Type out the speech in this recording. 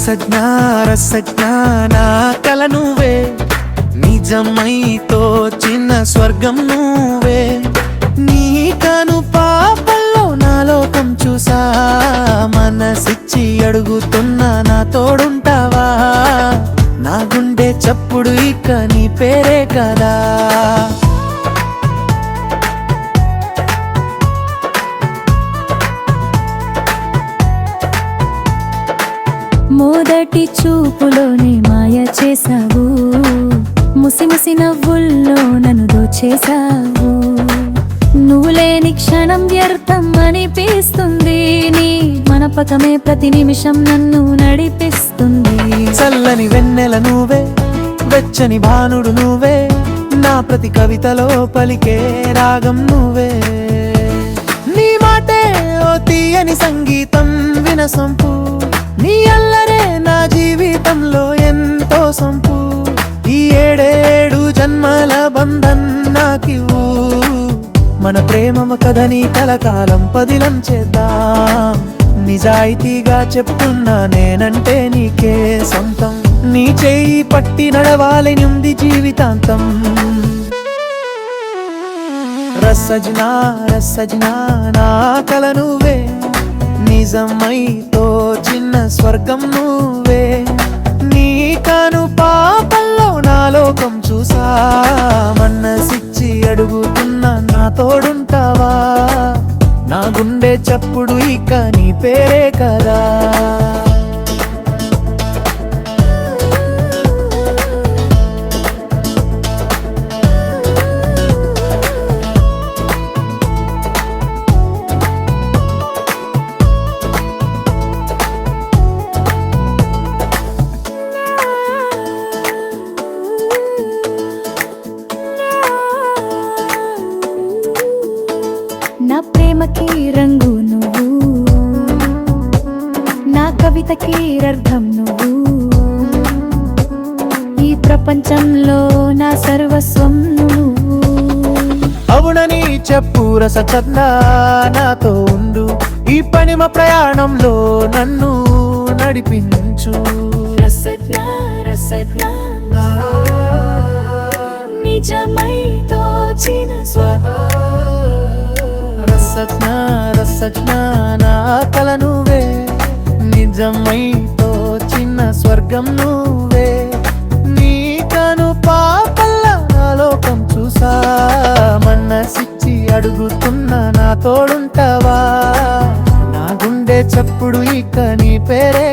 రసజ్ఞా రసజ్ఞా నా కల నువ్వే, నిజమైతో చిన్న స్వర్గం నువ్వే. నీ కను పాపల్లో నా లోకం చూసా, మనసిచ్చి అడుగుతున్నా నా తోడుంటావా. నా గుండె చప్పుడు ఇక నీ పేరే కదా. మొదటి చూపులోనే మాయ చేసావు, ముసిముసి నవ్వుల్లో నన్ను దోచేసావు. నువ్వు లేని క్షణం వ్యర్థం అనిపిస్తుంది, నీ మనపకమే ప్రతి నిమిషం నన్ను నడిపిస్తుంది. చల్లని వెన్నెల నువ్వే, వెచ్చని భానుడు నువ్వే, నా ప్రతి కవితలో పలికే రాగం నువ్వే. నీ మాటే ఓ తీయని సంగీతం వినసొంపు, నీ అల్లరే నా జీవితంలో ఎంతో సొంపు. ఈ ఏడేడు జన్మల బంధం నాకివ్వు, మన ప్రేమ కథని కలకాలం పదిలం చేద్దాం. నిజాయితీగా చెప్తున్నా నేనంటే నీకే సొంతం, నీ చేయి పట్టి నడవాలనుంది జీవితాంతం. రసజ్ఞా రసజ్ఞా నా కల నువ్వే, నిజమైతో చిన్న స్వర్గం నువ్వే. నీ కను పాపల్లో నా లోకం చూసా, మనసిచ్చి అడుగుతున్నా నా తోడుంటావా. నా గుండె చప్పుడు ఇక నీ పేరే కదా. నా ప్రేమకి రంగు నువ్వు, నా కవితకి అర్థం నువ్వు. ఈ ప్రపంచంలో నా సర్వస్వం నువ్వు. అవునని చెప్పు రసచందా నాతో ఉండు, ఈ పనిమ ప్రయాణంలో నన్ను నడిపించు. రసజ్ఞా రసజ్ఞా నిజమైతో చిన్న రసజ్ఞా రసజ్ఞా నా కల నువ్వే, నిజమైతో చిన్న స్వర్గం నువ్వే. నీ కను పాపల్లా నా లోకం చూసా, మనసిచ్చి అడుగుతున్నా నా తోడుంటావా. నా గుండె చప్పుడు ఇక నీ పేరే